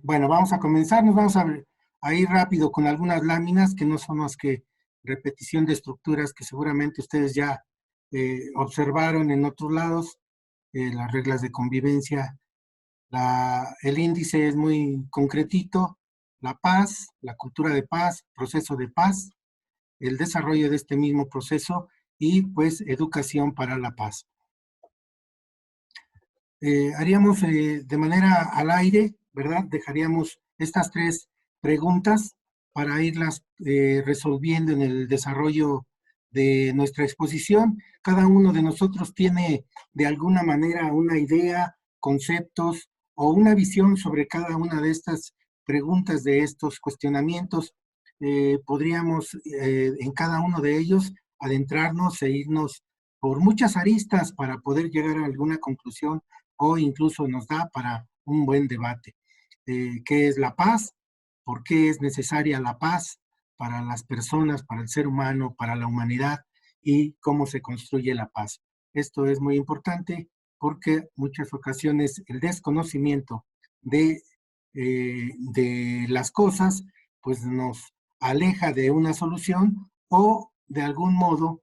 Bueno, vamos a comenzar, nos vamos a ir rápido con algunas láminas que no son más que repetición de estructuras que seguramente ustedes ya observaron en otros lados, las reglas de convivencia, el índice es muy concretito, la paz, la cultura de paz, proceso de paz, el desarrollo de este mismo proceso y pues educación para la paz. Haríamos de manera al aire, ¿verdad? Dejaríamos estas tres preguntas para irlas resolviendo en el desarrollo de nuestra exposición. Cada uno de nosotros tiene de alguna manera una idea, conceptos o una visión sobre cada una de estas preguntas, de estos cuestionamientos. Podríamos en cada uno de ellos adentrarnos e irnos por muchas aristas para poder llegar a alguna conclusión o incluso nos da para un buen debate. ¿Qué es la paz? ¿Por qué es necesaria la paz para las personas, para el ser humano, para la humanidad? ¿Y cómo se construye la paz? Esto es muy importante porque muchas ocasiones el desconocimiento de las cosas pues nos aleja de una solución o de algún modo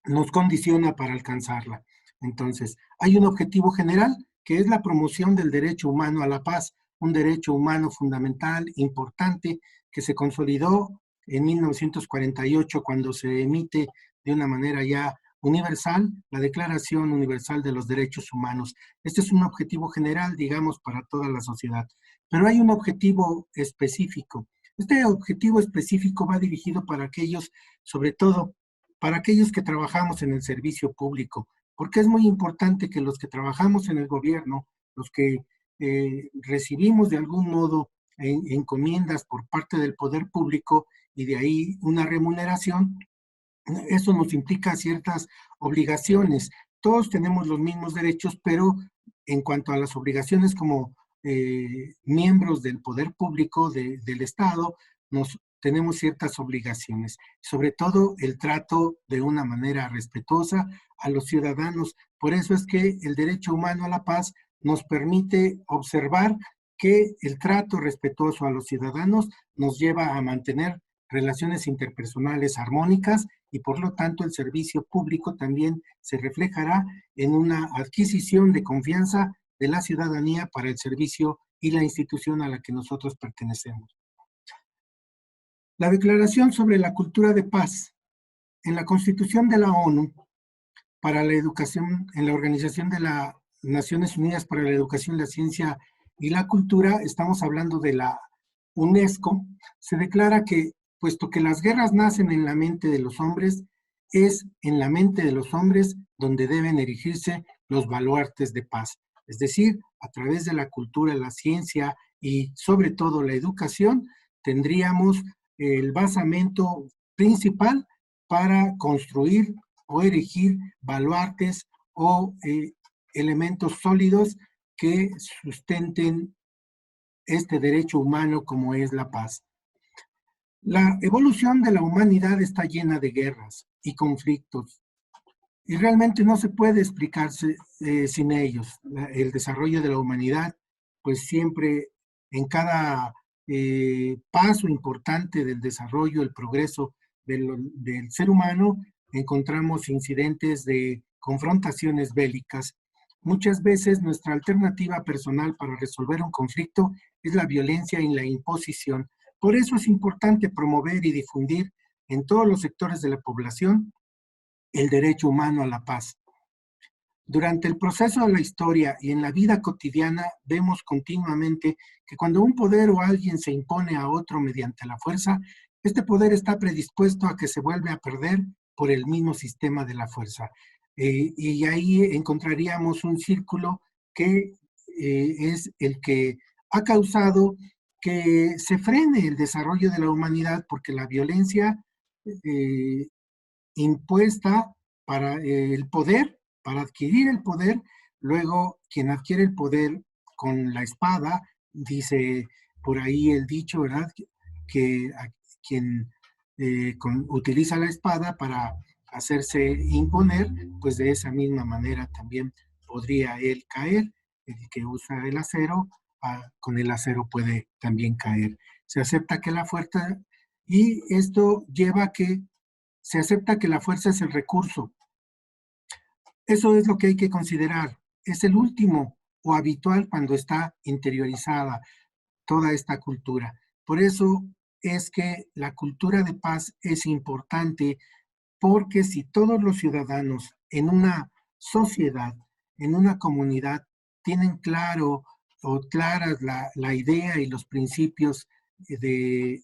nos condiciona para alcanzarla. Entonces, hay un objetivo general que es la promoción del derecho humano a la paz, un derecho humano fundamental, importante, que se consolidó en 1948 cuando se emite de una manera ya universal la Declaración Universal de los Derechos Humanos. Este es un objetivo general, digamos, para toda la sociedad. Pero hay un objetivo específico. Este objetivo específico va dirigido para aquellos, sobre todo, para aquellos que trabajamos en el servicio público, porque es muy importante que los que trabajamos en el gobierno, los que recibimos de algún modo encomiendas por parte del poder público y de ahí una remuneración, eso nos implica ciertas obligaciones. Todos tenemos los mismos derechos, pero en cuanto a las obligaciones como miembros del poder público del Estado, tenemos ciertas obligaciones, sobre todo el trato de una manera respetuosa a los ciudadanos. Por eso es que el derecho humano a la paz nos permite observar que el trato respetuoso a los ciudadanos nos lleva a mantener relaciones interpersonales armónicas y por lo tanto el servicio público también se reflejará en una adquisición de confianza de la ciudadanía para el servicio y la institución a la que nosotros pertenecemos. La Declaración sobre la Cultura de Paz. En la Constitución de la ONU para la Educación, en la Organización de las Naciones Unidas para la Educación, la Ciencia y la Cultura, estamos hablando de la UNESCO, se declara que, puesto que las guerras nacen en la mente de los hombres, es en la mente de los hombres donde deben erigirse los baluartes de paz. Es decir, a través de la cultura, la ciencia y sobre todo la educación, tendríamos el basamento principal para construir o erigir baluartes o elementos sólidos que sustenten este derecho humano como es la paz. La evolución de la humanidad está llena de guerras y conflictos y realmente no se puede explicarse sin ellos. El desarrollo de la humanidad, pues siempre en cada paso importante del desarrollo, el progreso del ser humano, encontramos incidentes de confrontaciones bélicas. Muchas veces nuestra alternativa personal para resolver un conflicto es la violencia y la imposición. Por eso es importante promover y difundir en todos los sectores de la población el derecho humano a la paz. Durante el proceso de la historia y en la vida cotidiana vemos continuamente que cuando un poder o alguien se impone a otro mediante la fuerza, este poder está predispuesto a que se vuelva a perder por el mismo sistema de la fuerza. Y ahí encontraríamos un círculo que es el que ha causado que se frene el desarrollo de la humanidad porque la violencia eh, impuesta para el poder, para adquirir el poder, luego quien adquiere el poder con la espada, dice por ahí el dicho, ¿verdad? Que quien utiliza la espada para hacerse imponer, pues de esa misma manera también podría él caer, el que usa el acero con el acero puede también caer. Se acepta que la fuerza, y esto lleva a que se acepta que la fuerza es el recurso. Eso es lo que hay que considerar. Es el último o habitual cuando está interiorizada toda esta cultura. Por eso es que la cultura de paz es importante, porque si todos los ciudadanos en una sociedad, en una comunidad, tienen claro o claras la idea y los principios de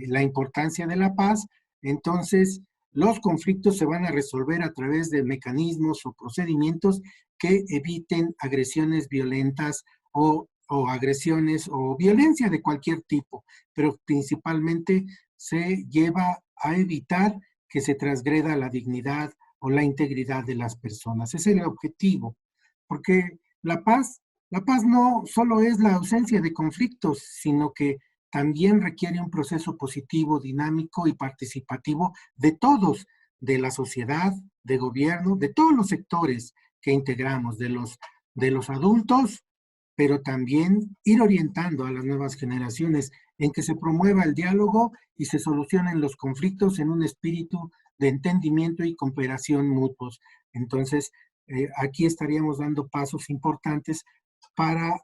la importancia de la paz, entonces los conflictos se van a resolver a través de mecanismos o procedimientos que eviten agresiones violentas o agresiones o violencia de cualquier tipo, pero principalmente se lleva a evitar que se transgreda la dignidad o la integridad de las personas. Ese es el objetivo, porque la paz no solo es la ausencia de conflictos, sino que también requiere un proceso positivo, dinámico y participativo de todos, de la sociedad, de gobierno, de todos los sectores que integramos, de los adultos, pero también ir orientando a las nuevas generaciones en que se promueva el diálogo y se solucionen los conflictos en un espíritu de entendimiento y cooperación mutuos. Entonces, aquí estaríamos dando pasos importantes para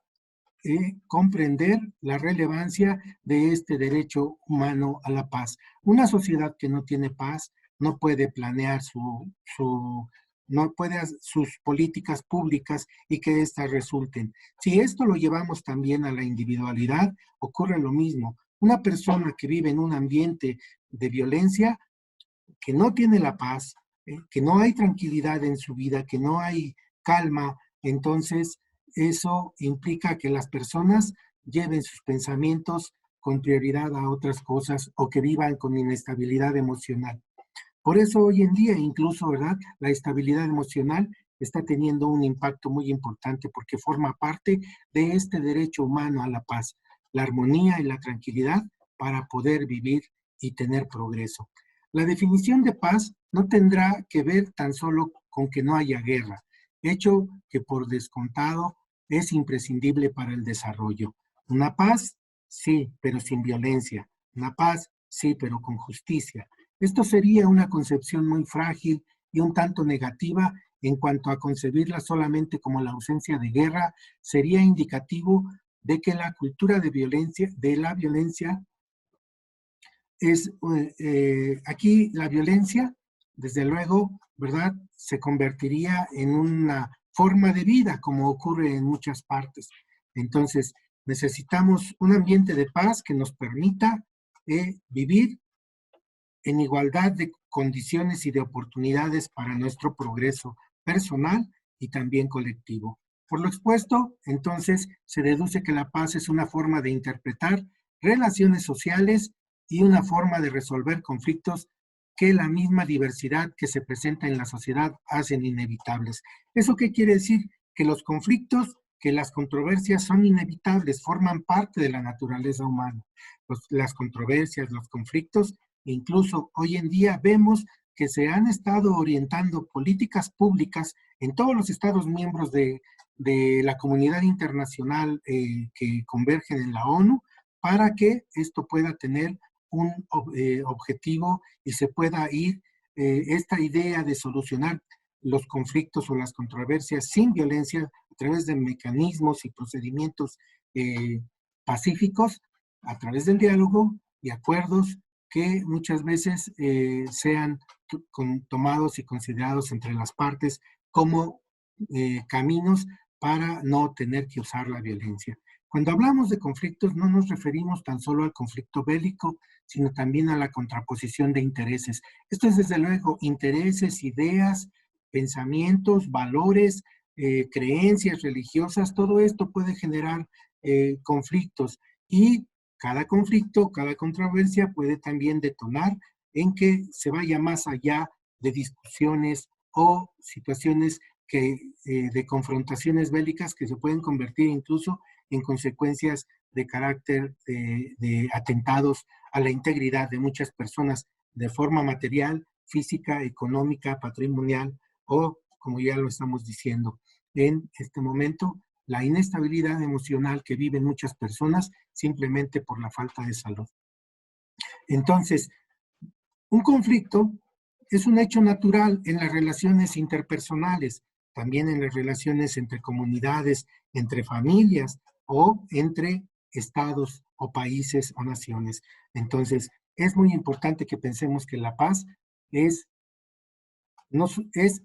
comprender la relevancia de este derecho humano a la paz. Una sociedad que no tiene paz no puede planear no puede sus políticas públicas y que éstas resulten. Si esto lo llevamos también a la individualidad, ocurre lo mismo. Una persona que vive en un ambiente de violencia, que no tiene la paz, que no hay tranquilidad en su vida, que no hay calma, entonces eso implica que las personas lleven sus pensamientos con prioridad a otras cosas o que vivan con inestabilidad emocional. Por eso hoy en día, incluso, ¿verdad? La estabilidad emocional está teniendo un impacto muy importante porque forma parte de este derecho humano a la paz, la armonía y la tranquilidad para poder vivir y tener progreso. La definición de paz no tendrá que ver tan solo con que no haya guerra, hecho que por descontado es imprescindible para el desarrollo. Una paz, sí, pero sin violencia. Una paz, sí, pero con justicia. Esto sería una concepción muy frágil y un tanto negativa en cuanto a concebirla solamente como la ausencia de guerra, sería indicativo de que la cultura de la violencia es, aquí la violencia, desde luego, ¿verdad?, se convertiría en una forma de vida, como ocurre en muchas partes. Entonces, necesitamos un ambiente de paz que nos permita vivir en igualdad de condiciones y de oportunidades para nuestro progreso personal y también colectivo. Por lo expuesto, entonces, se deduce que la paz es una forma de interpretar relaciones sociales y una forma de resolver conflictos que la misma diversidad que se presenta en la sociedad hacen inevitables. ¿Eso qué quiere decir? Que los conflictos, que las controversias son inevitables, forman parte de la naturaleza humana. Las controversias, los conflictos. Incluso hoy en día vemos que se han estado orientando políticas públicas en todos los estados miembros de la comunidad internacional que convergen en la ONU para que esto pueda tener un objetivo y se pueda ir esta idea de solucionar los conflictos o las controversias sin violencia a través de mecanismos y procedimientos pacíficos, a través del diálogo y acuerdos que muchas veces sean tomados y considerados entre las partes como caminos para no tener que usar la violencia. Cuando hablamos de conflictos no nos referimos tan solo al conflicto bélico, sino también a la contraposición de intereses. Esto es desde luego intereses, ideas, pensamientos, valores, creencias religiosas, todo esto puede generar conflictos y cada conflicto, cada controversia puede también detonar en que se vaya más allá de discusiones o situaciones de confrontaciones bélicas que se pueden convertir incluso en consecuencias de carácter de atentados a la integridad de muchas personas de forma material, física, económica, patrimonial o, como ya lo estamos diciendo en este momento, la inestabilidad emocional que viven muchas personas simplemente por la falta de salud. Entonces, un conflicto es un hecho natural en las relaciones interpersonales, también en las relaciones entre comunidades, entre familias o entre estados o países o naciones. Entonces, es muy importante que pensemos que la paz es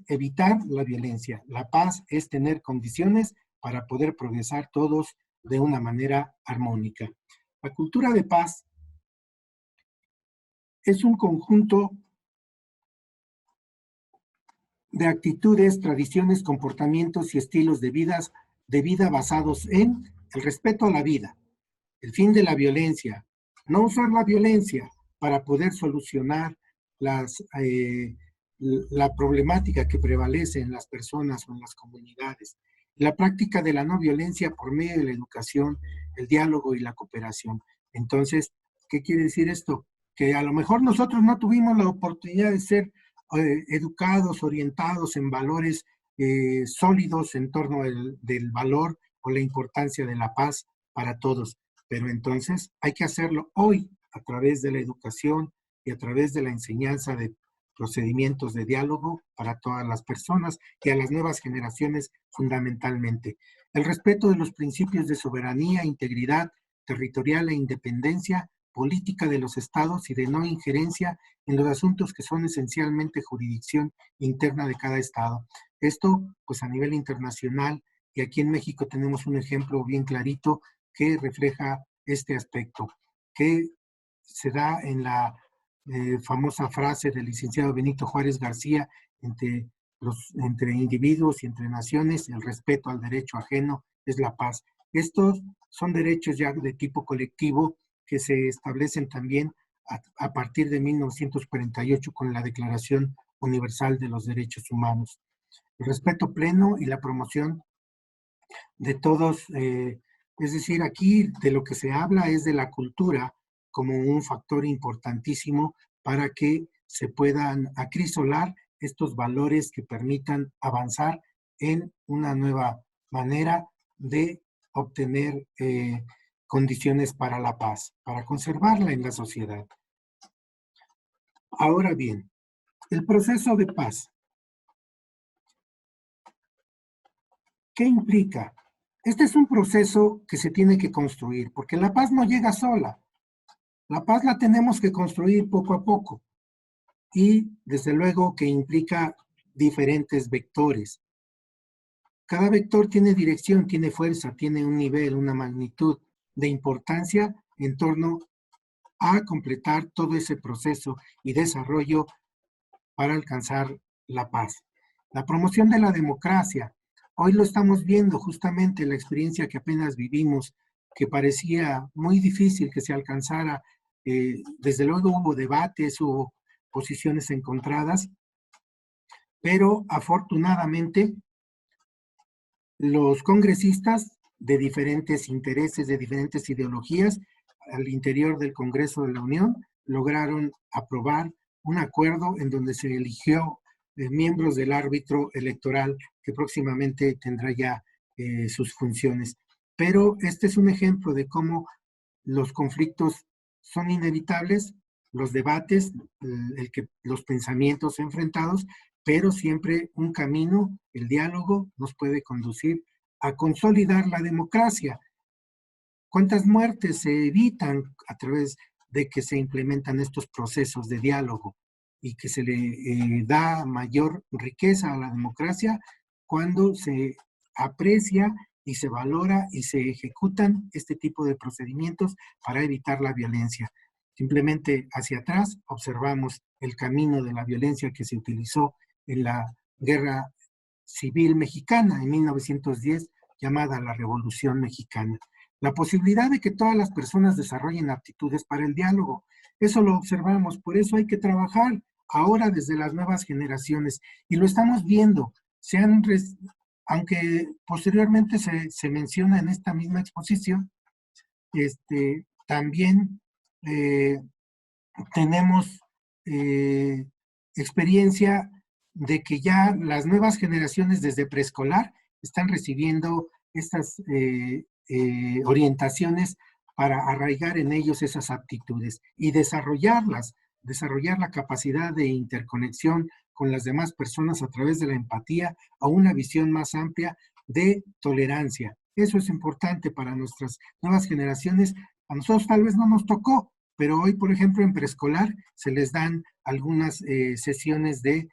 evitar la violencia. La paz es tener condiciones para poder progresar todos de una manera armónica. La cultura de paz es un conjunto de actitudes, tradiciones, comportamientos y estilos de vida basados en el respeto a la vida, el fin de la violencia, no usar la violencia para poder solucionar la problemática que prevalece en las personas o en las comunidades, la práctica de la no violencia por medio de la educación, el diálogo y la cooperación. Entonces, ¿qué quiere decir esto? Que a lo mejor nosotros no tuvimos la oportunidad de ser educados, orientados en valores sólidos en torno del valor o la importancia de la paz para todos. Pero entonces hay que hacerlo hoy a través de la educación y a través de la enseñanza de procedimientos de diálogo para todas las personas y a las nuevas generaciones fundamentalmente. El respeto de los principios de soberanía, integridad territorial e independencia política de los estados y de no injerencia en los asuntos que son esencialmente jurisdicción interna de cada estado. Esto, pues a nivel internacional, y aquí en México tenemos un ejemplo bien clarito que refleja este aspecto, que se da en la famosa frase del licenciado Benito Juárez García, entre individuos y entre naciones, el respeto al derecho ajeno es la paz. Estos son derechos ya de tipo colectivo que se establecen también a partir de 1948 con la Declaración Universal de los Derechos Humanos. El respeto pleno y la promoción de todos, es decir, aquí de lo que se habla es de la cultura como un factor importantísimo para que se puedan acrisolar estos valores que permitan avanzar en una nueva manera de obtener condiciones para la paz, para conservarla en la sociedad. Ahora bien, el proceso de paz, ¿qué implica? Este es un proceso que se tiene que construir, porque la paz no llega sola. La paz la tenemos que construir poco a poco y desde luego que implica diferentes vectores. Cada vector tiene dirección, tiene fuerza, tiene un nivel, una magnitud de importancia en torno a completar todo ese proceso y desarrollo para alcanzar la paz. La promoción de la democracia. Hoy lo estamos viendo justamente la experiencia que apenas vivimos, que parecía muy difícil que se alcanzara. Desde luego hubo debates, hubo posiciones encontradas, pero afortunadamente los congresistas de diferentes intereses, de diferentes ideologías, al interior del Congreso de la Unión, lograron aprobar un acuerdo en donde se eligió miembros del árbitro electoral que próximamente tendrá ya sus funciones. Pero este es un ejemplo de cómo los conflictos son inevitables, los debates, los pensamientos enfrentados, pero siempre un camino, el diálogo, nos puede conducir a consolidar la democracia. ¿Cuántas muertes se evitan a través de que se implementan estos procesos de diálogo y que se le da mayor riqueza a la democracia cuando se aprecia y se valora y se ejecutan este tipo de procedimientos para evitar la violencia? Simplemente hacia atrás observamos el camino de la violencia que se utilizó en la Guerra Civil Mexicana en 1910, llamada la Revolución Mexicana. La posibilidad de que todas las personas desarrollen aptitudes para el diálogo, eso lo observamos, por eso hay que trabajar ahora desde las nuevas generaciones y lo estamos viendo. Aunque posteriormente se menciona en esta misma exposición, también tenemos experiencia de que ya las nuevas generaciones desde preescolar están recibiendo estas orientaciones para arraigar en ellos esas aptitudes y desarrollarlas, desarrollar la capacidad de interconexión con las demás personas a través de la empatía o una visión más amplia de tolerancia. Eso es importante para nuestras nuevas generaciones. A nosotros tal vez no nos tocó, pero hoy, por ejemplo, en preescolar se les dan algunas sesiones de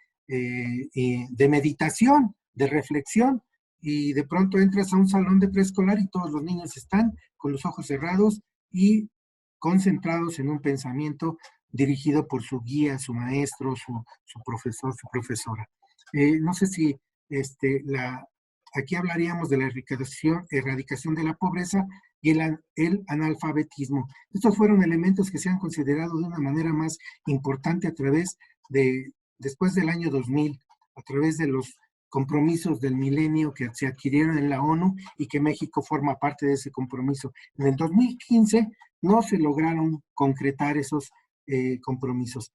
meditación, de reflexión, y de pronto entras a un salón de preescolar y todos los niños están con los ojos cerrados y concentrados en un pensamiento dirigido por su guía, su maestro, su profesor, su profesora. No sé si aquí hablaríamos de la erradicación de la pobreza y el analfabetismo. Estos fueron elementos que se han considerado de una manera más importante después del año 2000, a través de los compromisos del milenio que se adquirieron en la ONU y que México forma parte de ese compromiso. En el 2015 no se lograron concretar esos compromisos,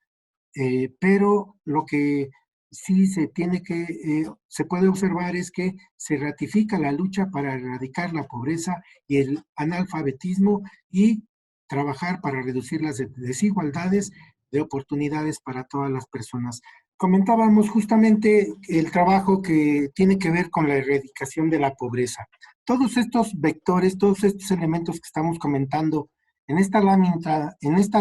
pero lo que sí se puede observar es que se ratifica la lucha para erradicar la pobreza y el analfabetismo y trabajar para reducir las desigualdades de oportunidades para todas las personas. Comentábamos justamente el trabajo que tiene que ver con la erradicación de la pobreza. Todos estos vectores, todos estos elementos que estamos comentando en esta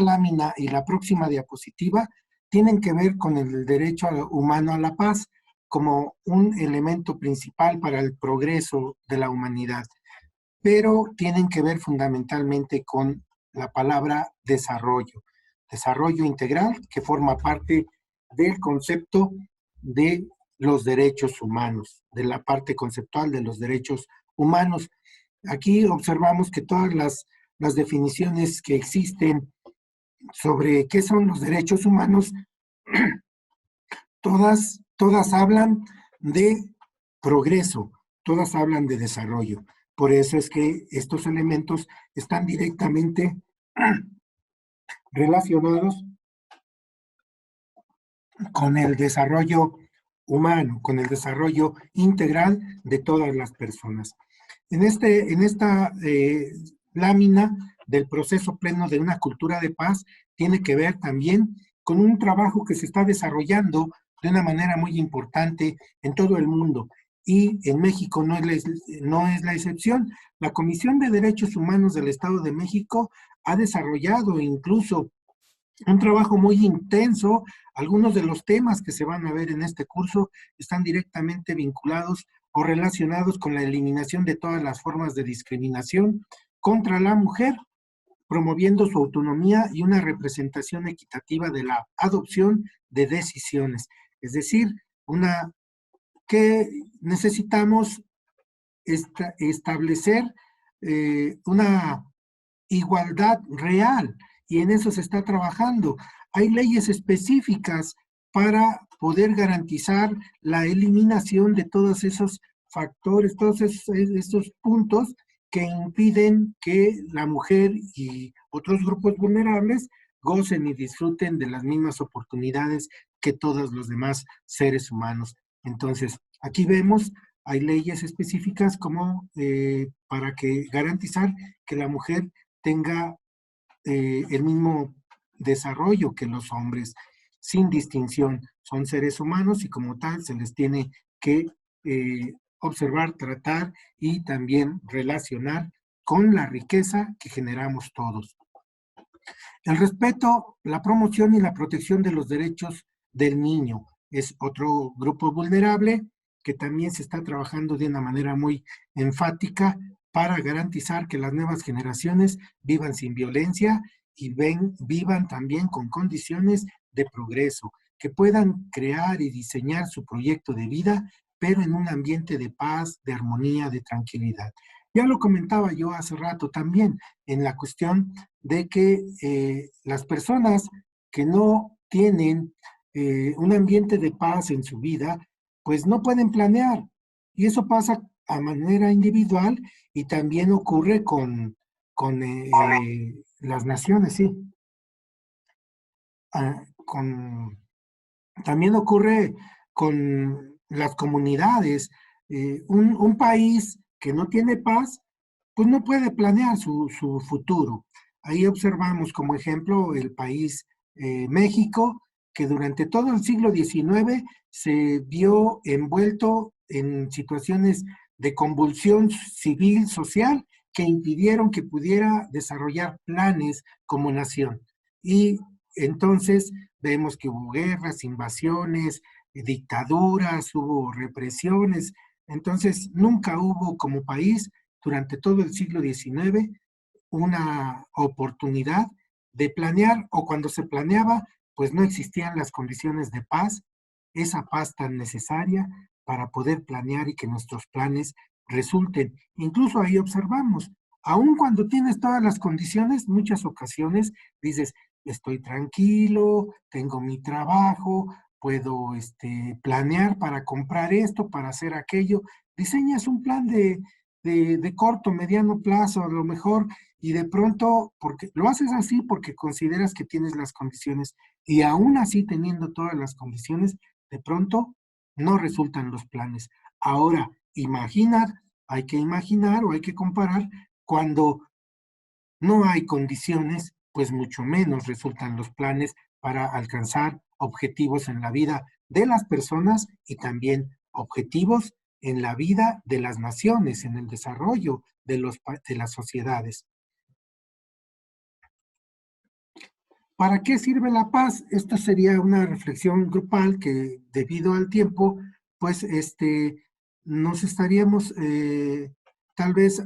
lámina y la próxima diapositiva tienen que ver con el derecho humano a la paz como un elemento principal para el progreso de la humanidad, pero tienen que ver fundamentalmente con la palabra desarrollo integral, que forma parte del concepto de los derechos humanos, de la parte conceptual de los derechos humanos. Aquí observamos que todas las definiciones que existen sobre qué son los derechos humanos, todas hablan de progreso, todas hablan de desarrollo. Por eso es que estos elementos están directamente relacionados con el desarrollo humano, con el desarrollo integral de todas las personas. En esta lámina del proceso pleno de una cultura de paz tiene que ver también con un trabajo que se está desarrollando de una manera muy importante en todo el mundo y en México no es la excepción. La Comisión de Derechos Humanos del Estado de México ha desarrollado incluso un trabajo muy intenso. Algunos de los temas que se van a ver en este curso están directamente vinculados o relacionados con la eliminación de todas las formas de discriminación contra la mujer, promoviendo su autonomía y una representación equitativa de la adopción de decisiones. Es decir, que necesitamos establecer una igualdad real y en eso se está trabajando. Hay leyes específicas para poder garantizar la eliminación de todos esos factores, todos esos puntos que impiden que la mujer y otros grupos vulnerables gocen y disfruten de las mismas oportunidades que todos los demás seres humanos. Entonces, aquí vemos, hay leyes específicas como para garantizar que la mujer tenga el mismo desarrollo que los hombres, sin distinción. Son seres humanos y como tal se les tiene que observar, tratar y también relacionar con la riqueza que generamos todos. El respeto, la promoción y la protección de los derechos del niño es otro grupo vulnerable que también se está trabajando de una manera muy enfática para garantizar que las nuevas generaciones vivan sin violencia y vivan también con condiciones de progreso, que puedan crear y diseñar su proyecto de vida, pero en un ambiente de paz, de armonía, de tranquilidad. Ya lo comentaba yo hace rato también en la cuestión de que las personas que no tienen un ambiente de paz en su vida, pues no pueden planear. Y eso pasa a manera individual y también ocurre con las naciones, sí. Ah, también ocurre con las comunidades. Un país que no tiene paz, pues no puede planear su futuro. Ahí observamos como ejemplo el país México, que durante todo el siglo XIX se vio envuelto en situaciones de convulsión civil, social, que impidieron que pudiera desarrollar planes como nación. Y entonces vemos que hubo guerras, invasiones, dictaduras, hubo represiones. Entonces nunca hubo como país durante todo el siglo XIX una oportunidad de planear, o cuando se planeaba, pues no existían las condiciones de paz, esa paz tan necesaria para poder planear y que nuestros planes resulten. Incluso ahí observamos, aun cuando tienes todas las condiciones, muchas ocasiones dices, estoy tranquilo, tengo mi trabajo, puedo planear para comprar esto, para hacer aquello. Diseñas un plan de corto, mediano plazo, a lo mejor, y de pronto, porque lo haces así porque consideras que tienes las condiciones, y aún así teniendo todas las condiciones, de pronto no resultan los planes. Ahora, hay que imaginar o hay que comparar cuando no hay condiciones, pues mucho menos resultan los planes para alcanzar objetivos en la vida de las personas y también objetivos en la vida de las naciones, en el desarrollo de las sociedades. ¿Para qué sirve la paz? Esta sería una reflexión grupal que, debido al tiempo, pues nos estaríamos tal vez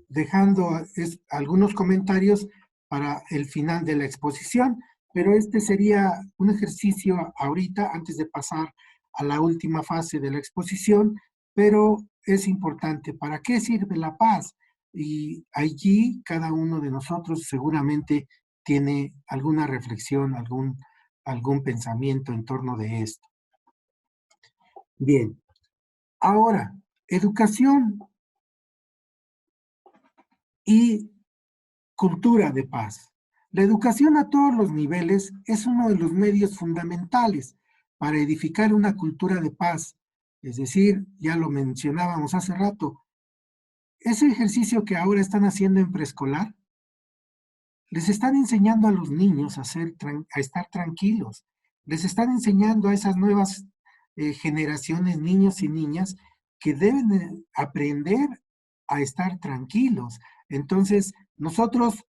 dejando algunos comentarios para el final de la exposición, pero este sería un ejercicio ahorita, antes de pasar a la última fase de la exposición, pero es importante. ¿Para qué sirve la paz? Y allí cada uno de nosotros seguramente tiene alguna reflexión, algún pensamiento en torno de esto. Bien, ahora, educación y cultura de paz. La educación a todos los niveles es uno de los medios fundamentales para edificar una cultura de paz. Es decir, ya lo mencionábamos hace rato, ese ejercicio que ahora están haciendo en preescolar, les están enseñando a los niños a estar tranquilos, les están enseñando a esas nuevas generaciones, niños y niñas, que deben aprender a estar tranquilos. Entonces, nosotros,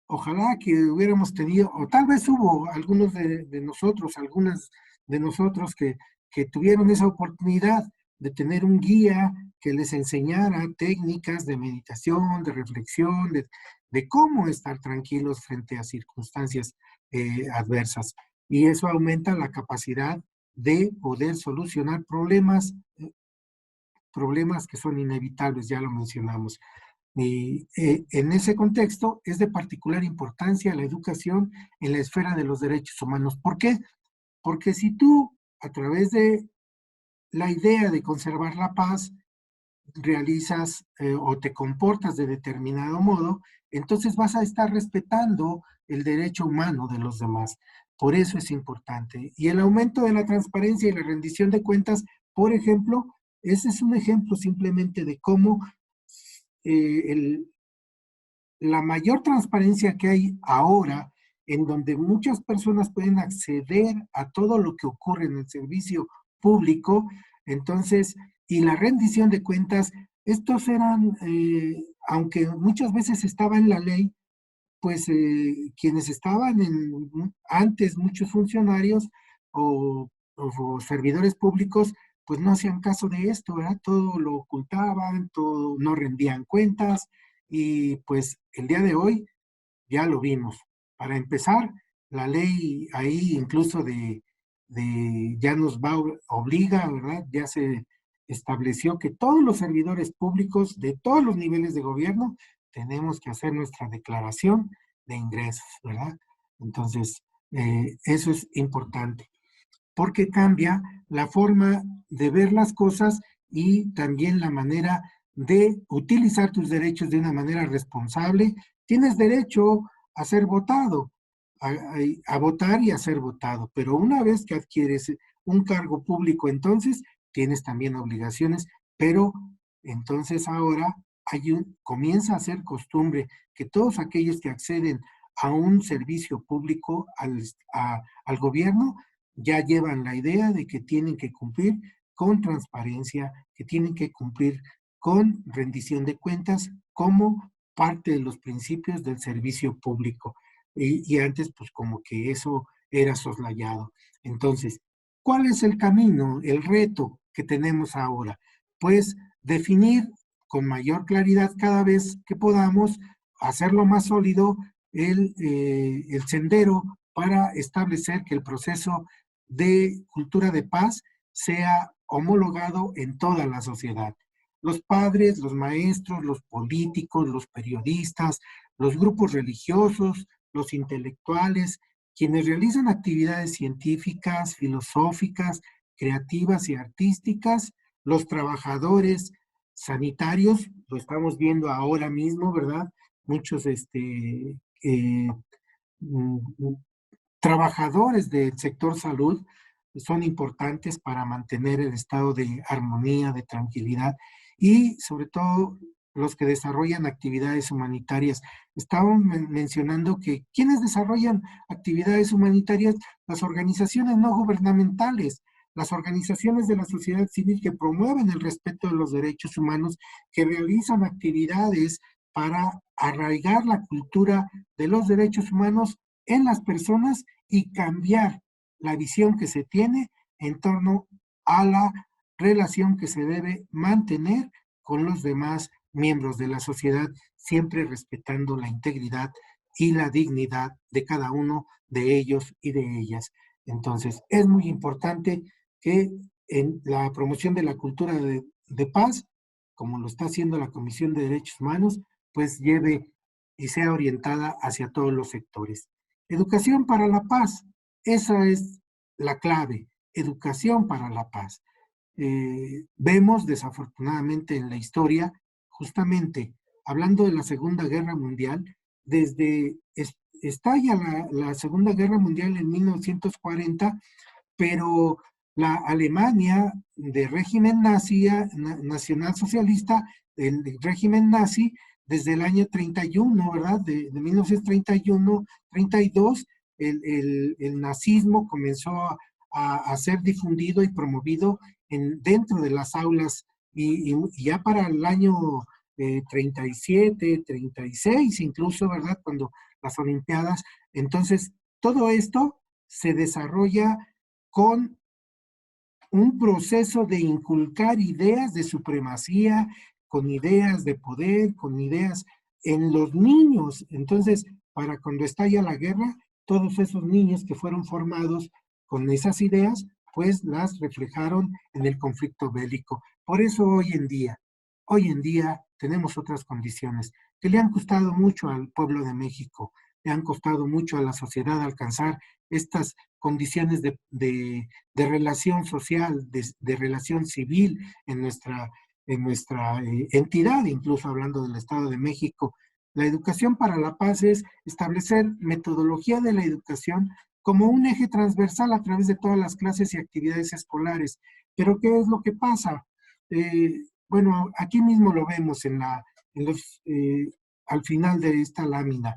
ojalá que hubiéramos tenido, o tal vez hubo algunos de nosotros, algunas de nosotros que tuvieron esa oportunidad de tener un guía que les enseñara técnicas de meditación, de reflexión, de cómo estar tranquilos frente a circunstancias adversas. Y eso aumenta la capacidad de poder solucionar problemas que son inevitables, ya lo mencionamos. Y en ese contexto es de particular importancia la educación en la esfera de los derechos humanos. ¿Por qué? Porque si tú, a través de la idea de conservar la paz, realizas o te comportas de determinado modo, entonces vas a estar respetando el derecho humano de los demás. Por eso es importante. Y el aumento de la transparencia y la rendición de cuentas, por ejemplo, ese es un ejemplo simplemente de cómo el, la mayor transparencia que hay ahora, en donde muchas personas pueden acceder a todo lo que ocurre en el servicio público, entonces, y la rendición de cuentas, estos eran, aunque muchas veces estaba en la ley, pues quienes estaban antes, muchos funcionarios o servidores públicos, pues no hacían caso de esto, ¿verdad? Todo lo ocultaban, todo, no rendían cuentas, y pues el día de hoy ya lo vimos. Para empezar, la ley ahí incluso ya nos obliga, ¿verdad? Ya se estableció que todos los servidores públicos de todos los niveles de gobierno tenemos que hacer nuestra declaración de ingresos, ¿verdad? Entonces, eso es importante, porque cambia la forma de ver las cosas y también la manera de utilizar tus derechos de una manera responsable. Tienes derecho a ser votado, a votar y a ser votado, pero una vez que adquieres un cargo público, entonces tienes también obligaciones, pero Entonces ahora comienza a ser costumbre que todos aquellos que acceden a un servicio público, al gobierno, ya llevan la idea de que tienen que cumplir con transparencia, que tienen que cumplir con rendición de cuentas como parte de los principios del servicio público. Y antes, pues como que eso era soslayado. Entonces, ¿cuál es el camino, el reto que tenemos ahora? Pues definir con mayor claridad cada vez que podamos, hacerlo más sólido el sendero para establecer que el proceso de cultura de paz sea homologado en toda la sociedad. Los padres, los maestros, los políticos, los periodistas, los grupos religiosos, los intelectuales, quienes realizan actividades científicas, filosóficas, creativas y artísticas, los trabajadores sanitarios, lo estamos viendo ahora mismo, ¿verdad? Muchos mm, trabajadores del sector salud son importantes para mantener el estado de armonía, de tranquilidad y sobre todo los que desarrollan actividades humanitarias. Estábamos mencionando que quienes desarrollan actividades humanitarias, las organizaciones no gubernamentales, las organizaciones de la sociedad civil que promueven el respeto de los derechos humanos, que realizan actividades para arraigar la cultura de los derechos humanos en las personas y cambiar la visión que se tiene en torno a la relación que se debe mantener con los demás miembros de la sociedad, siempre respetando la integridad y la dignidad de cada uno de ellos y de ellas. Entonces, es muy importante que en la promoción de la cultura de paz, como lo está haciendo la Comisión de Derechos Humanos, pues lleve y sea orientada hacia todos los sectores. Educación para la paz, esa es la clave, educación para la paz. Vemos desafortunadamente en la historia, justamente hablando de la Segunda Guerra Mundial, desde estalla la Segunda Guerra Mundial en 1940, pero la Alemania de régimen nazi, nacionalsocialista, el régimen nazi, desde el año 31, ¿verdad? De 1931, 32, el nazismo comenzó a ser difundido y promovido dentro de las aulas y ya para el año 37, 36 incluso, ¿verdad? Cuando las Olimpiadas. Entonces, todo esto se desarrolla con un proceso de inculcar ideas de supremacía, con ideas de poder, con ideas en los niños. Entonces, para cuando estalla la guerra, todos esos niños que fueron formados con esas ideas, pues las reflejaron en el conflicto bélico. Por eso hoy en día tenemos otras condiciones que le han costado mucho al pueblo de México, le han costado mucho a la sociedad alcanzar estas condiciones de relación social, de relación civil en nuestra entidad, incluso hablando del Estado de México. La educación para la paz es establecer metodología de la educación como un eje transversal a través de todas las clases y actividades escolares. Pero ¿qué es lo que pasa? Bueno, aquí mismo lo vemos al final de esta lámina.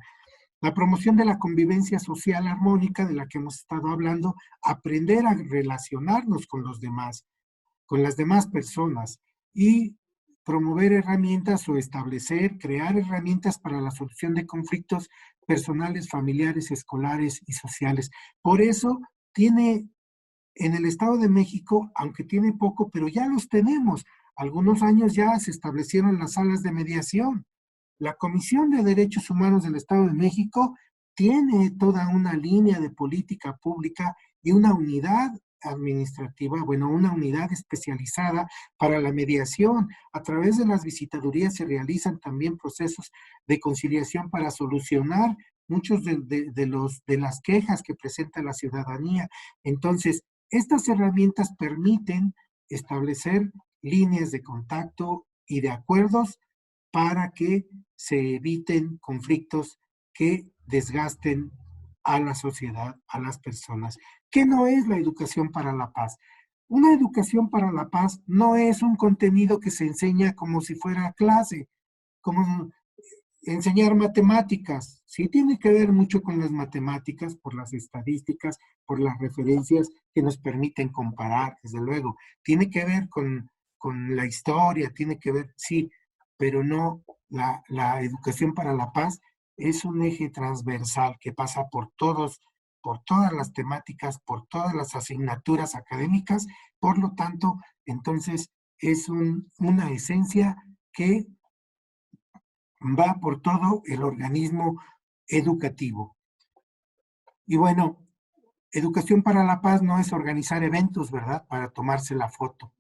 La promoción de la convivencia social armónica de la que hemos estado hablando, aprender a relacionarnos con los demás, con las demás personas y promover herramientas o establecer, crear herramientas para la solución de conflictos personales, familiares, escolares y sociales. Por eso tiene en el Estado de México, aunque tiene poco, pero ya los tenemos. Algunos años ya se establecieron las salas de mediación. La Comisión de Derechos Humanos del Estado de México tiene toda una línea de política pública y una unidad administrativa, bueno, una unidad especializada para la mediación. A través de las visitadurías se realizan también procesos de conciliación para solucionar muchos de las quejas que presenta la ciudadanía. Entonces, estas herramientas permiten establecer líneas de contacto y de acuerdos para que se eviten conflictos que desgasten a la sociedad, a las personas. ¿Qué no es la educación para la paz? Una educación para la paz no es un contenido que se enseña como si fuera clase, como enseñar matemáticas. Sí tiene que ver mucho con las matemáticas, por las estadísticas, por las referencias que nos permiten comparar, desde luego. Tiene que ver con la historia, tiene que ver, sí, pero no, la educación para la paz es un eje transversal que pasa por todas las temáticas, por todas las asignaturas académicas, por lo tanto, entonces es una esencia que va por todo el organismo educativo. Y bueno, educación para la paz no es organizar eventos, ¿verdad? Para tomarse la foto.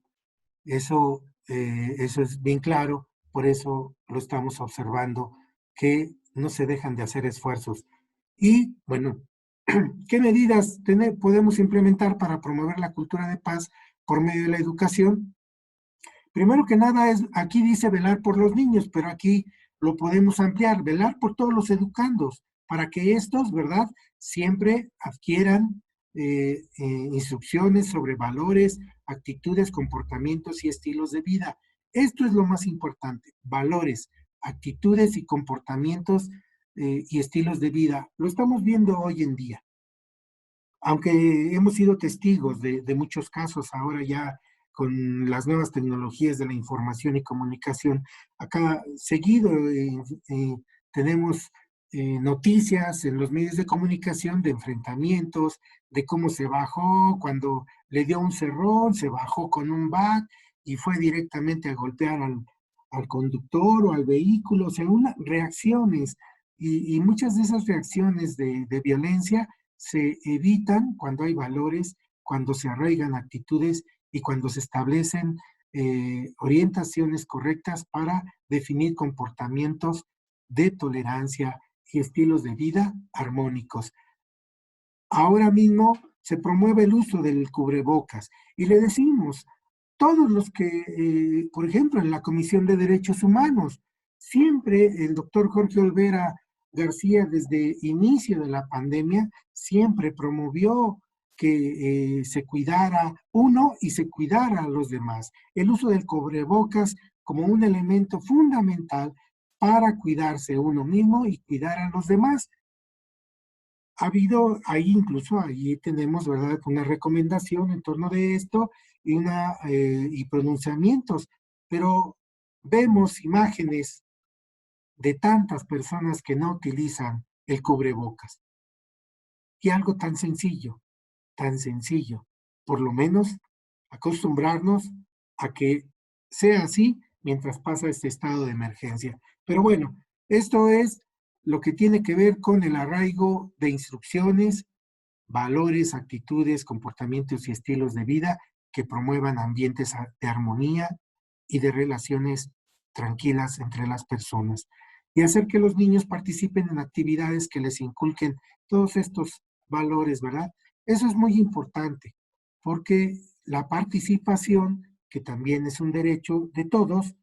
Eso es bien claro, por eso lo estamos observando, que no se dejan de hacer esfuerzos. Y bueno, ¿qué medidas podemos implementar para promover la cultura de paz por medio de la educación? Primero que nada, aquí dice velar por los niños, pero aquí lo podemos ampliar, velar por todos los educandos, para que estos, ¿verdad?, siempre adquieran instrucciones sobre valores, actitudes, comportamientos y estilos de vida. Esto es lo más importante, valores, actitudes y comportamientos y estilos de vida. Lo estamos viendo hoy en día. Aunque hemos sido testigos de muchos casos ahora ya con las nuevas tecnologías de la información y comunicación, acá seguido tenemos noticias en los medios de comunicación de enfrentamientos, de cómo se bajó, cuando le dio un cerrón, se bajó con un bat y fue directamente a golpear al conductor o al vehículo, o sea, reacciones, y muchas de esas reacciones de violencia se evitan cuando hay valores, cuando se arraigan actitudes y cuando se establecen orientaciones correctas para definir comportamientos de tolerancia y estilos de vida armónicos. Ahora mismo se promueve el uso del cubrebocas y le decimos, todos los que, por ejemplo, en la Comisión de Derechos Humanos, siempre el doctor Jorge Olvera García, desde inicio de la pandemia, siempre promovió que se cuidara uno y se cuidara a los demás. El uso del cubrebocas como un elemento fundamental para cuidarse uno mismo y cuidar a los demás. Ha habido, ahí incluso, ahí tenemos, ¿verdad?, una recomendación en torno de esto y pronunciamientos, pero vemos imágenes de tantas personas que no utilizan el cubrebocas. Y algo tan sencillo, por lo menos acostumbrarnos a que sea así mientras pasa este estado de emergencia. Pero bueno, esto es lo que tiene que ver con el arraigo de instrucciones, valores, actitudes, comportamientos y estilos de vida que promuevan ambientes de armonía y de relaciones tranquilas entre las personas. Y hacer que los niños participen en actividades que les inculquen todos estos valores, ¿verdad? Eso es muy importante, porque la participación, que también es un derecho de todos,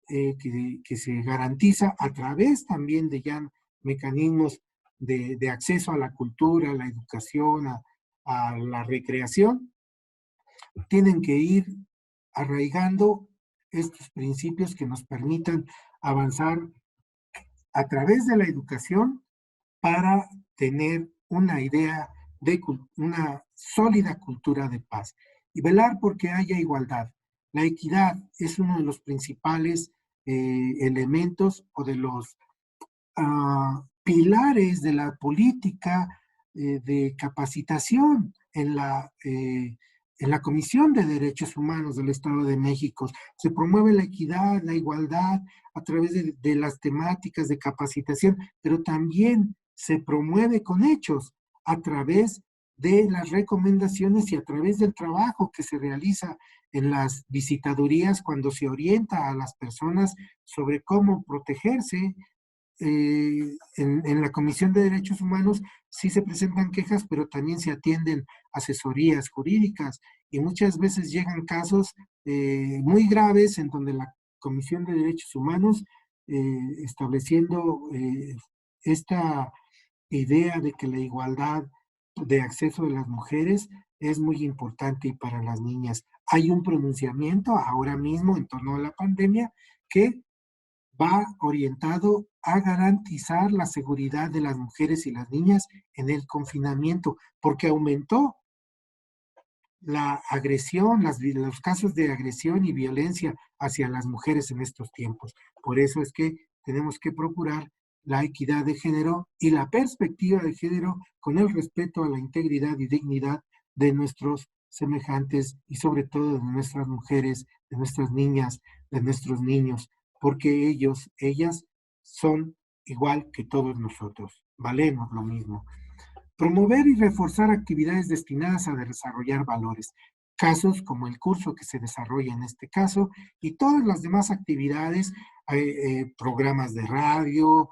que se garantiza a través también de ya mecanismos de acceso a la cultura, a la educación, a la recreación, tienen que ir arraigando estos principios que nos permitan avanzar a través de la educación para tener una idea de una sólida cultura de paz y velar porque haya igualdad. La equidad es uno de los principales elementos o de los pilares de la política de capacitación en la Comisión de Derechos Humanos del Estado de México. Se promueve la equidad, la igualdad a través de las temáticas de capacitación, pero también se promueve con hechos a través de las recomendaciones y a través del trabajo que se realiza en las visitadurías cuando se orienta a las personas sobre cómo protegerse. En la Comisión de Derechos Humanos sí se presentan quejas, pero también se atienden asesorías jurídicas y muchas veces llegan casos muy graves en donde la Comisión de Derechos Humanos, estableciendo esta idea de que la igualdad de acceso de las mujeres es muy importante y para las niñas. Hay un pronunciamiento ahora mismo en torno a la pandemia que va orientado a garantizar la seguridad de las mujeres y las niñas en el confinamiento, porque aumentó la agresión, los casos de agresión y violencia hacia las mujeres en estos tiempos. Por eso es que tenemos que procurar la equidad de género y la perspectiva de género con el respeto a la integridad y dignidad de nuestros semejantes y sobre todo de nuestras mujeres, de nuestras niñas, de nuestros niños, porque ellos, ellas son igual que todos nosotros, valemos lo mismo. Promover y reforzar actividades destinadas a desarrollar valores, casos como el curso que se desarrolla en este caso y todas las demás actividades, programas de radio,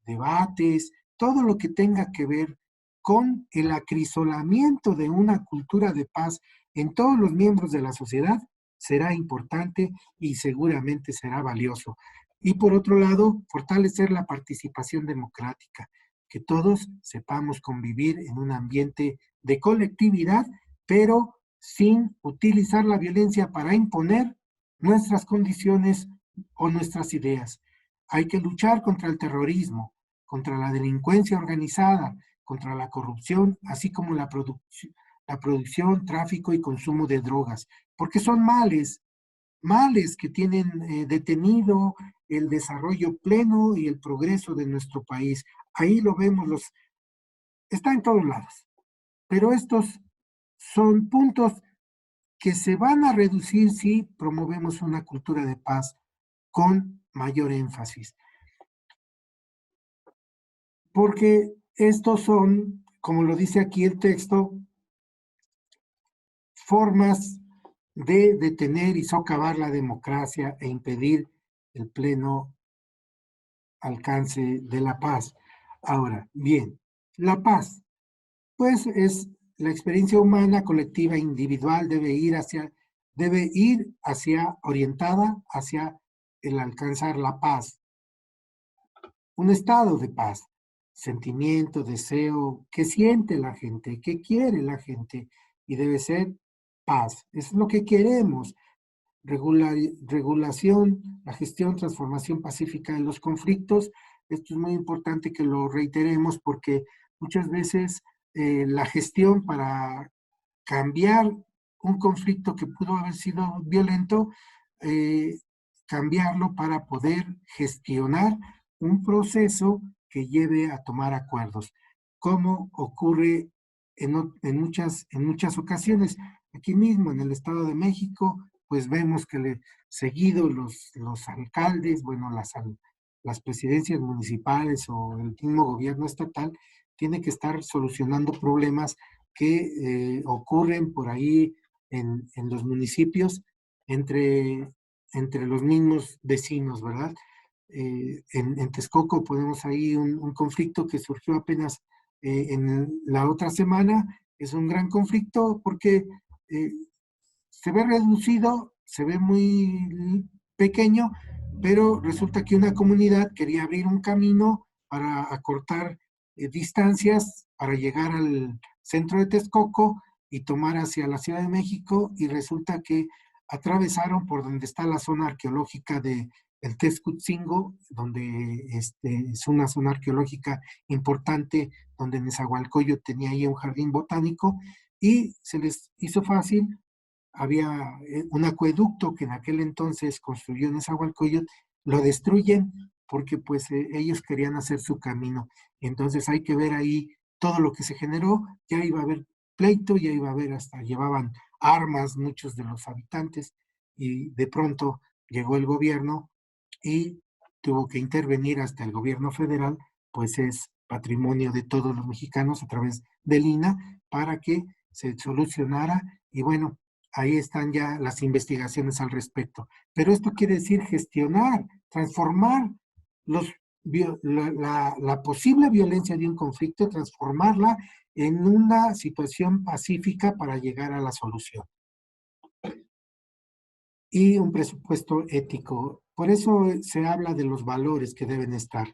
debates, todo lo que tenga que ver con el acrisolamiento de una cultura de paz en todos los miembros de la sociedad será importante y seguramente será valioso. Y por otro lado, fortalecer la participación democrática, que todos sepamos convivir en un ambiente de colectividad, pero sin utilizar la violencia para imponer nuestras condiciones o nuestras ideas. Hay que luchar contra el terrorismo, contra la delincuencia organizada, contra la corrupción, así como la producción, tráfico y consumo de drogas, porque son males que tienen detenido el desarrollo pleno y el progreso de nuestro país. Ahí lo vemos, está en todos lados, pero estos son puntos que se van a reducir si promovemos una cultura de paz con mayor énfasis. Porque estos son, como lo dice aquí el texto, formas de detener y socavar la democracia e impedir el pleno alcance de la paz. Ahora, bien, la paz, pues es la experiencia humana, colectiva, individual, debe ir hacia, orientada hacia el alcanzar la paz, un estado de paz, sentimiento, deseo, que siente la gente, que quiere la gente, y debe ser paz. Es lo que queremos. Regulación, la gestión, transformación pacífica de los conflictos. Esto es muy importante que lo reiteremos porque muchas veces la gestión para cambiar un conflicto que pudo haber sido violento, eh, cambiarlo para poder gestionar un proceso que lleve a tomar acuerdos, como ocurre en muchas ocasiones. Aquí mismo en el Estado de México, pues vemos que seguido los alcaldes, bueno, las presidencias municipales o el mismo gobierno estatal, tiene que estar solucionando problemas que ocurren por ahí en los municipios entre los mismos vecinos, ¿verdad? En Texcoco ponemos ahí un conflicto que surgió apenas en la otra semana. Es un gran conflicto porque eh, se ve reducido, se ve muy pequeño, pero resulta que una comunidad quería abrir un camino para acortar distancias, para llegar al centro de Texcoco y tomar hacia la Ciudad de México, y resulta que atravesaron por donde está la zona arqueológica de el Texcutzingo, donde es una zona arqueológica importante, donde Nezahualcóyotl tenía ahí un jardín botánico, y se les hizo fácil. Había un acueducto que en aquel entonces construyó Nezahualcóyotl, lo destruyen porque pues ellos querían hacer su camino. Entonces hay que ver ahí todo lo que se generó. Ya iba a haber pleito, ya iba a haber, hasta llevaban armas muchos de los habitantes, y de pronto llegó el gobierno y tuvo que intervenir hasta el gobierno federal, pues es patrimonio de todos los mexicanos a través del INAH para que se solucionara. Y bueno, ahí están ya las investigaciones al respecto. Pero esto quiere decir gestionar, transformar los, la posible violencia de un conflicto, transformarla en una situación pacífica para llegar a la solución. Y un presupuesto ético. Por eso se habla de los valores que deben estar.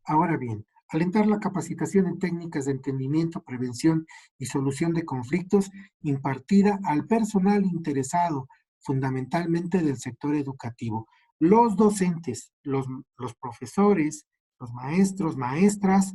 Ahora bien, Alentar la capacitación en técnicas de entendimiento, prevención y solución de conflictos impartida al personal interesado, fundamentalmente del sector educativo. Los docentes, los profesores, los maestros, maestras,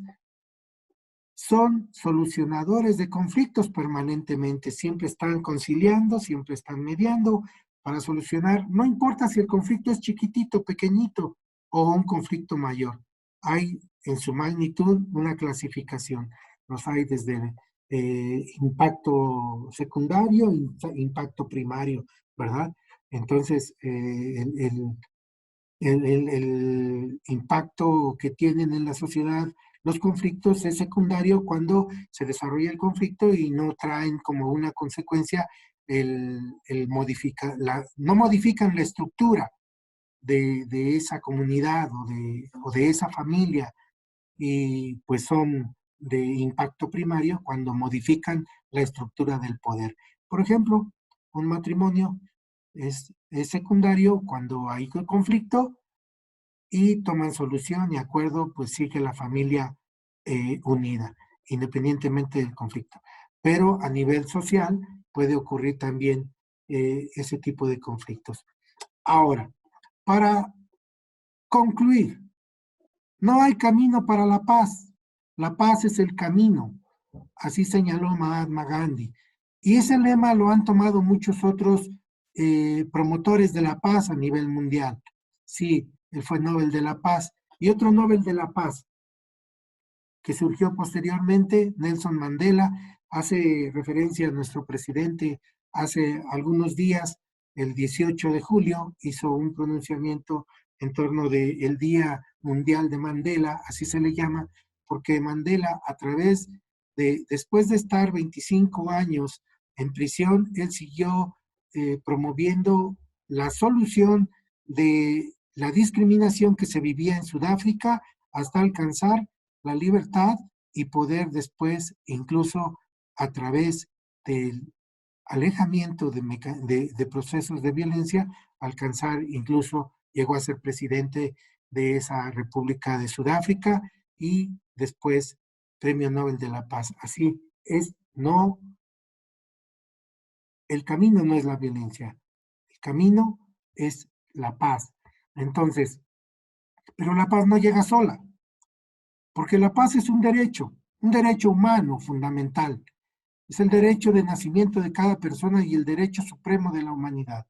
son solucionadores de conflictos permanentemente, siempre están conciliando, siempre están mediando para solucionar, no importa si el conflicto es chiquitito, pequeñito o un conflicto mayor. Hay en su magnitud una clasificación. Los hay desde impacto secundario, impacto primario, ¿verdad? Entonces, el impacto que tienen en la sociedad los conflictos es secundario cuando se desarrolla el conflicto y no traen como una consecuencia no modifican la estructura de esa comunidad o de esa familia, y pues son de impacto primario cuando modifican la estructura del poder. Por ejemplo, un matrimonio es secundario cuando hay conflicto y toman solución y acuerdo, pues sigue la familia unida, independientemente del conflicto. Pero a nivel social puede ocurrir también ese tipo de conflictos. Ahora, para concluir, no hay camino para la paz. La paz es el camino, así señaló Mahatma Gandhi. Y ese lema lo han tomado muchos otros promotores de la paz a nivel mundial. Sí, él fue Nobel de la Paz. Y otro Nobel de la Paz, que surgió posteriormente, Nelson Mandela, hace referencia a nuestro presidente hace algunos días, el 18 de julio, hizo un pronunciamiento en torno del Día Mundial de Mandela, así se le llama, porque Mandela, después de estar 25 años en prisión, él siguió promoviendo la solución de la discriminación que se vivía en Sudáfrica hasta alcanzar la libertad y poder después, incluso a través del alejamiento de procesos de violencia, alcanzar, incluso llegó a ser presidente de esa República de Sudáfrica y después Premio Nobel de la Paz. Así es, el camino no es la violencia, el camino es la paz. Entonces, pero la paz no llega sola, porque la paz es un derecho humano fundamental. Es el derecho de nacimiento de cada persona y el derecho supremo de la humanidad.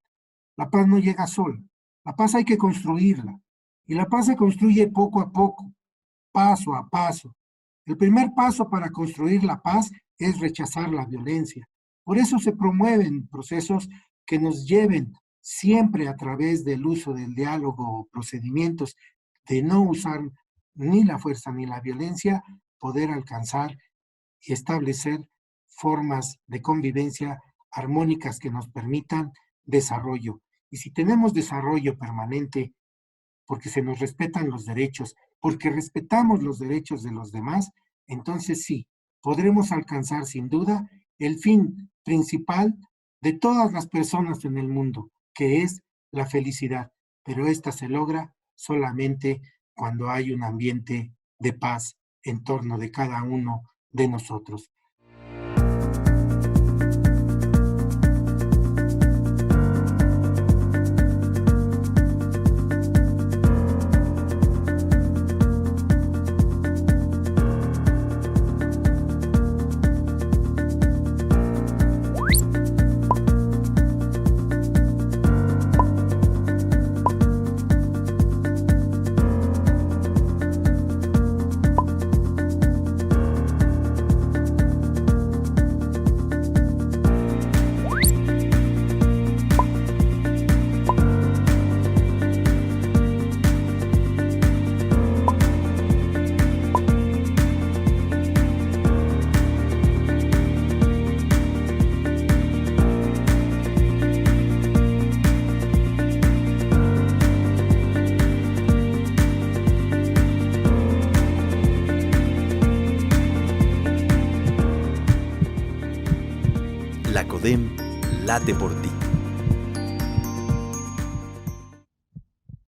La paz no llega sola. La paz hay que construirla. Y la paz se construye poco a poco, paso a paso. El primer paso para construir la paz es rechazar la violencia. Por eso se promueven procesos que nos lleven siempre a través del uso del diálogo o procedimientos de no usar ni la fuerza ni la violencia, poder alcanzar y establecer formas de convivencia armónicas que nos permitan desarrollo. Y si tenemos desarrollo permanente, porque se nos respetan los derechos, porque respetamos los derechos de los demás, entonces sí, podremos alcanzar sin duda el fin principal de todas las personas en el mundo, que es la felicidad. Pero esta se logra solamente cuando hay un ambiente de paz en torno de cada uno de nosotros. La CODEM late por ti.